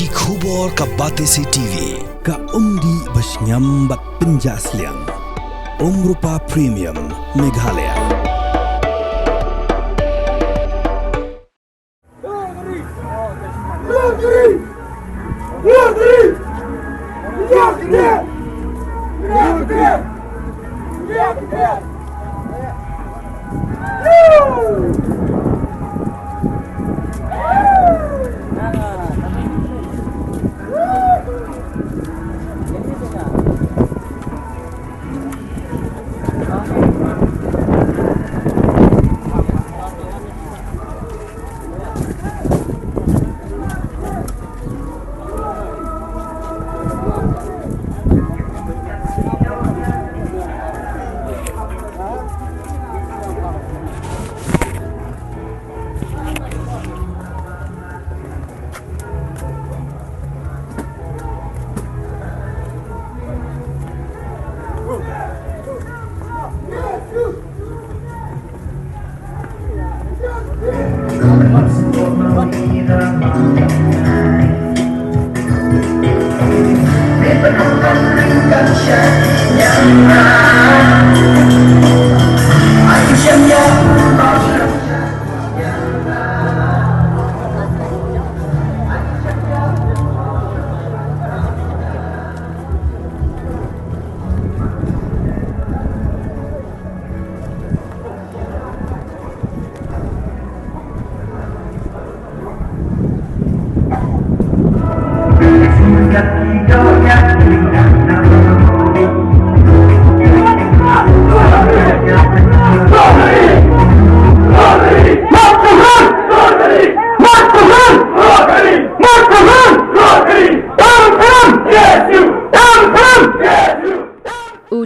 Ki khubor ka Batesi TV. Ka umdi basnyam bak penjaslian. Rupa Premium Meghalaya.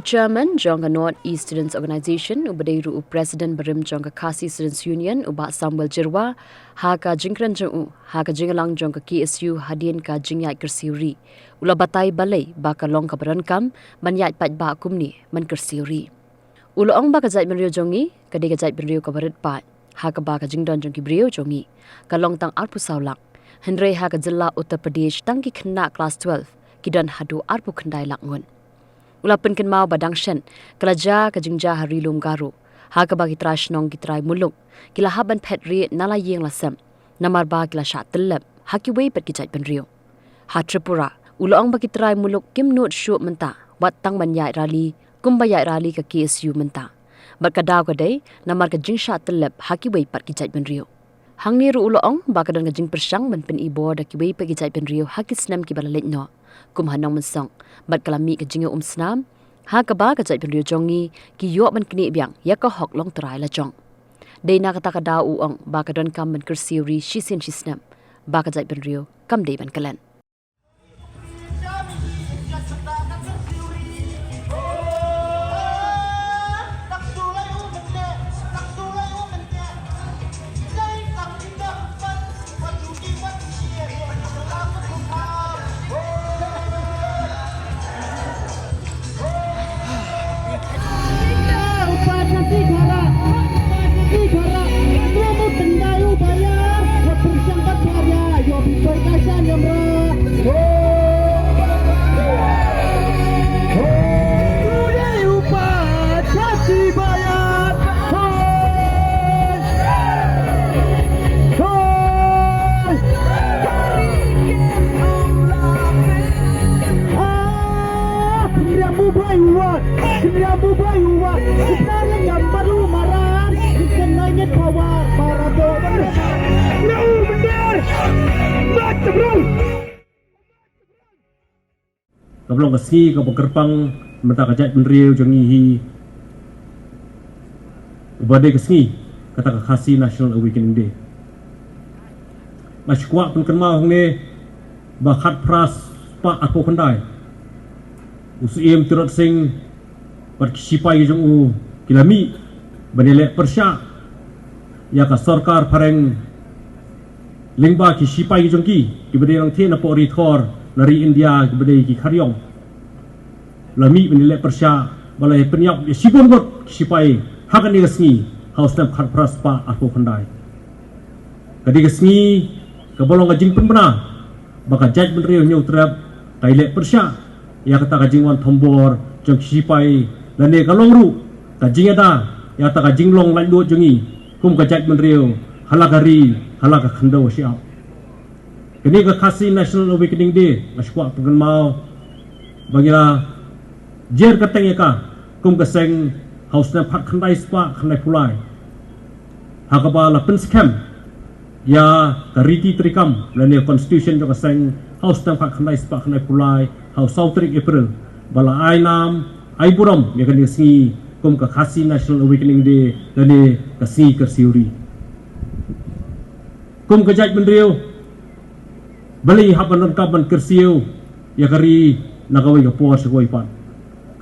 Chairman Jongka North East Students Organisation ubadairu President Barim Jongka Khasi Students Union uba Samuel Jirwa haka jingkran jong haka jingalang Jongka KSU hadien ka jingyai kersiuri ula batai balai baka long ka berankam banyai pat ba kumni man kersiuri ula ong baka jait menrio jongi kadai ka jait menrio ka barat pat haka baka jingdon jongki brio jongi ka long tang arpu saulak hendrei haka jilla Uttar Pradesh tangki khna class 12 kidan hadu arpu khandai lakngun Ulapan kenmau badang shen, kelaja kejingja hari lum garu. Haka bagi trash nong kitrai mulung. Kila haban pet ri nala yeng lasem. Namar ba kila shat telep. Haki wei pet kijat penrio. Ha Tripura, ulang bagi trai muluk kim nut syuk menta. Wat tang banyai rali, kumbayai rali ke KSU menta. Berkadau kadai, namar kejing shat telep. Haki wei pet kijat penrio. Hang ni ru ulang baka dan kejing persang men pen ibo da ki wei pet kijat penrio. Haki senam ki balalit no. Kum hanong mensong. Bat kalami ke jinga snam ha ka ba ka jai penrio jongi ki yo man kni byang ya ka hok long trai la jong deina kata ka da u ong ba ka don kam man kersiuri shisin shisnam ba ka jai penrio kam dei ban kalan Kablong kasi ka pagkerpang mata kajat penriu jongi hi ubade kasi kata ka Khasi National Awakening Day maskwa pun kenma hongne ba khat pras pa apo khandai usiem turut sing par sipai jong u kilami banile persya ya ka sarkar pareng lingba ki sipai jong ki bade rang the na po ri thor nari India kebedai ki karyong lami menilai persya balai penyap sibun got sipai hakan ni gasni haus nam khat praspa aku khandai kadi gasni kebolong ajing penbena baka jaj menriu nyu trap kaile persya ya kata kajingwan thombor jong sipai lane kalong ru kajing ada ya kata kajinglong lai do jongi kum ka jaj menriu halagari halaga khando siap kini ka khasi National Awakening Day maswa pengen mau bagira jer kateng ka kum ka seng haus na phat khandai spa khandai pulai hakaba la penskem ya kariti trikam lane constitution jo ka seng haus na phat khandai spa khandai pulai haus sautrik April bala ai nam ai buram ya kan singi kum ka khasi National Awakening Day lane ka si kersiuri kum ka jaj menriu bali haban kaban kersiu ya kari nagawi ka por segoi pan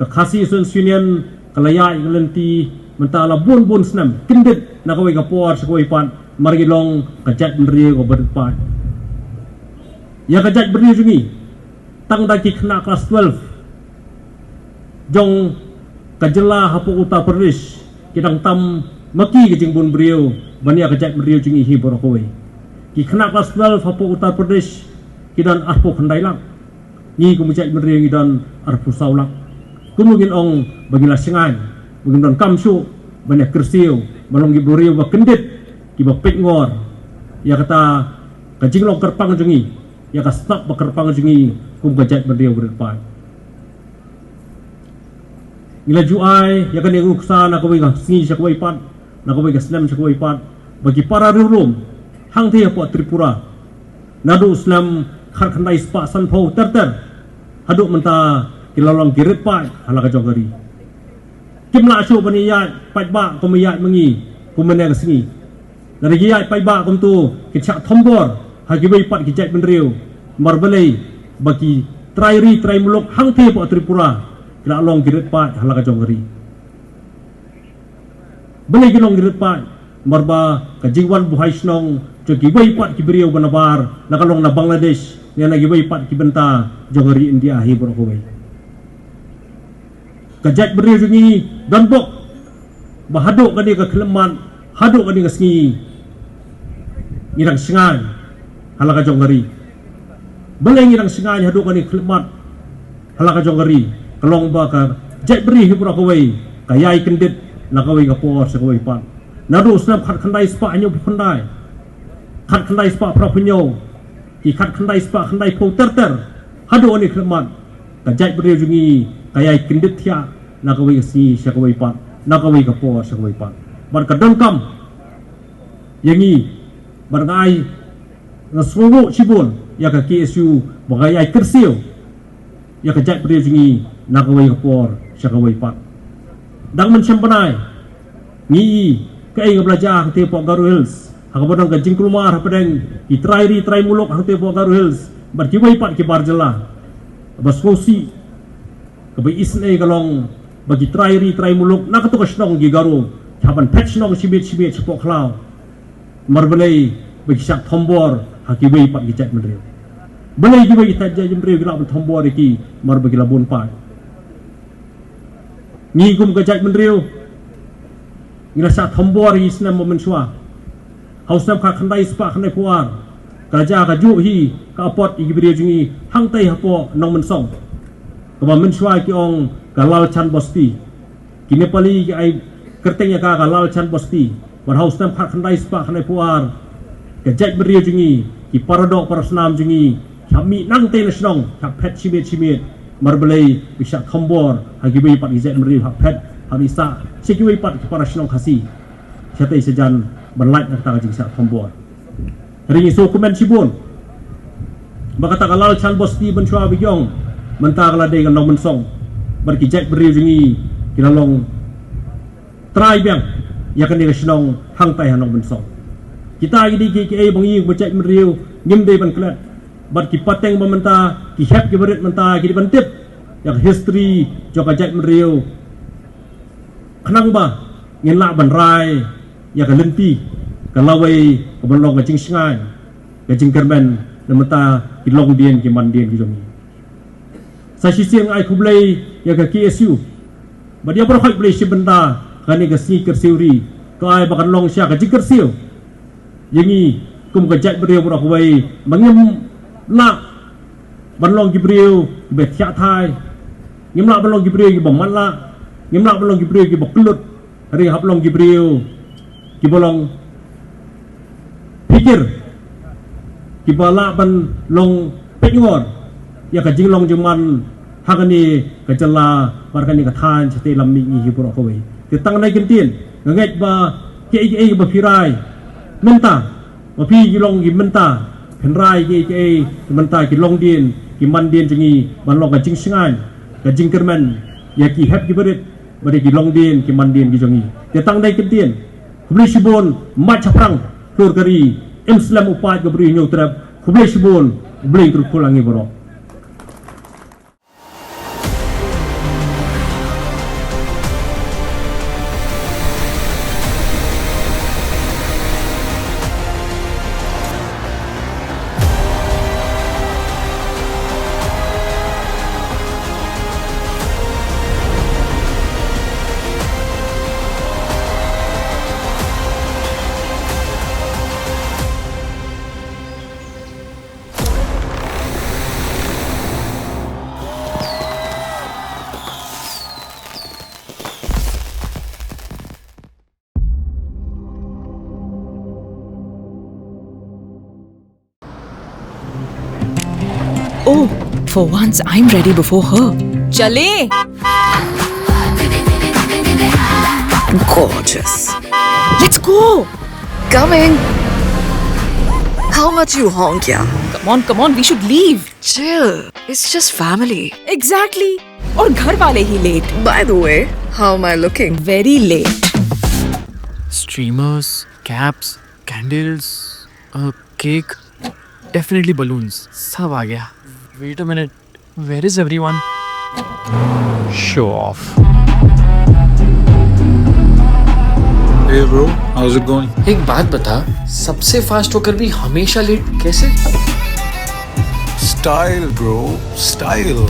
ka khasi Union kalaya ngelenti mentala bun senam kindet nagawi ka por segoi pan margilong ka jaj menriu ko berpat ya ka jaj menriu jungi tang daki kena kelas 12 jong kajela hapu Uttar Pradesh kidang tam maki ke jingbun beriu bania ka jaj menriu jungi hi borokoi ki kena kelas 12 hapu Uttar Pradesh kidan arpo khandai lang ni kumujai menriu kidan arpo saulak kumugin ong bagila singan bagin don kamsu banyak kersiu malong giburiu ba kendit ki ba ngor ya kata kajinglong kerpang jungi ya ka stop ba kerpang jungi kum gajat menriu berdepan ngila juai ya kan yang uksa na kawai ka singi sa kawai pat na kawai ka slam sa kawai pat bagi para rirum hang thia po Tripura nadu Islam khar khandai spa san pho ter haduk menta kilalong girit pa halaka jogari kimla shu bani ya pai ba ko ya mengi kumene ka singi dari ya pai ba kum tu kichak thombor hagi bai pat kijai benriu marbalei bagi trai muluk hang thia po Tripura kilalong girit pa halaka jogari beli kilong girit pa marba kajingwan buhai snong jogi bai pat kibriu banabar nakalong na Bangladesh yang lagi bai pat kibenta jogari India hi borokoi kajat beriu jungi danbok bahaduk kani ka keleman haduk kani ka singi ngirang singai halaka jogari beleng ngirang singai haduk kani kelemat halaka jogari kalong ba ka jat beriu hi borokoi kayai kendit nakawai ka por sakawai pat nadu snap khat khandai spa anyo khandai khat khandai spa prapunyo ki khat khandai spa khandai pho ter hadu ani khleman ka jai beriu jungi kayai kindit thia nakawai si sakawai pat nakawai ka por sakawai pat bar ka dongkam yangi barngai ngasrowo sibun ya ka KSU bagayai kersiu ya ka jai beriu jungi nakawai ka por sakawai pat dang mensempanai ni kai ngabelajar te po Garu Hills hakabodong ka jingkulmar hapadeng ki trai muluk hang te po Garu Hills bar ki wai pat ki barjela baskosi ka bai isne galong bagi trai muluk nakatu ka snong gi Garu haban patch nong sibit sepo klau marbelei bagi sak thombor haki wai pat gi jat menriu belai gi wai ta jat menriu gila thombor ki mar bagi labun pat ni gum ka jat menriu ngirasa thombor hi snam momen swa hausnam kha khandai spa khandai puar kaja ka ju hi ka apot i gibri jungi hang tai hapo nong men song ka men swa ki ong kalal chan bosti ki nepali ki ai kerteng ya ka kalal chan bosti bar hausnam kha khandai spa khandai puar ka jaj bri jungi ki paradok parasnam jungi kami nang te nasnong ka pet chimit marbelei bisa thombor hagi bai pat izat meri hak pet habisa sekiwai pat para snong khasi chatai sejan berlait kata jingsa thombor ringi so komen sibun bakata kalal chan bosti benchua bigyong menta kala de nong mensong berkijat beri jungi kilalong trai biang ya kan dia snong hang tai hanong mensong kita gidi ki bangi bocak meriu ngim de ban klat bar ki pateng mementa ki hep ki berit menta ki bantip yang history joka jat meriu kenang ba ngin la ban rai ya ka lenti ka lawai ka ban long ka jing singai ka jing kerben nemeta ki long dien ki man dien ki jomi sa sisiang ai kublai ya ka KSU ba dia berhak blai si benda kani ka si kersiuri ka ai bakan long sia ka jing kersiu yangi kum ka jat meriu bro kuai mangem na Banlong Gibril Betiak Thai Ngimlak Banlong Gibril Gibang Manlak Ngimlak Banlong Gibril Gibang Pelut Hari Hablong Gibril Gibolong Pikir Gibalak Banlong Penyor Ya kajing long juman Hakani Kajala Barkani Katan Cete Lammi Giborok Kawai Ketang naik kentin Ngait ba Ke ba Firai Menta Wapi Gilong Gimenta Penrai ke Menta Gilong Din Giman Din Jengi Banlong Kajing Singan Kajing Kerman Ya ki hep giberit Bade Gilong Din Giman Din Gijongi Ketang naik kentin Kublai Shibon Mat Chaprang Klur Kari Islam Upat Gabri Nyok Terap Kublai Shibon Kublai Terus Pulangi Borok Oh, for once I'm ready before her. Chale! Gorgeous. Let's go! Coming. How much you honk, yeah? Come on, we should leave. Chill. It's just family. Exactly. और घर वाले ही late. By the way, how am I looking? Very late. Streamers, caps, candles, a cake, definitely balloons. सब आ गया. Wait a minute. Where is everyone? Show off. Hey bro, how's it going? एक बात बता, सबसे फास्ट होकर भी हमेशा लेट कैसे? Style bro, style.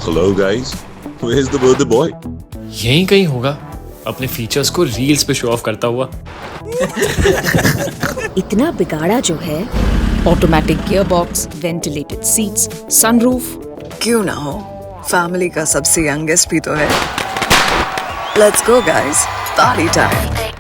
Hello guys, where's the birthday boy? यहीं कहीं होगा, अपने फीचर्स को रील्स पे शो ऑफ करता हुआ. इतना बिगाड़ा जो है. Automatic gearbox, ventilated seats, sunroof. क्यों ना हो? Family का सबसे youngest भी तो है. Let's go guys, party time.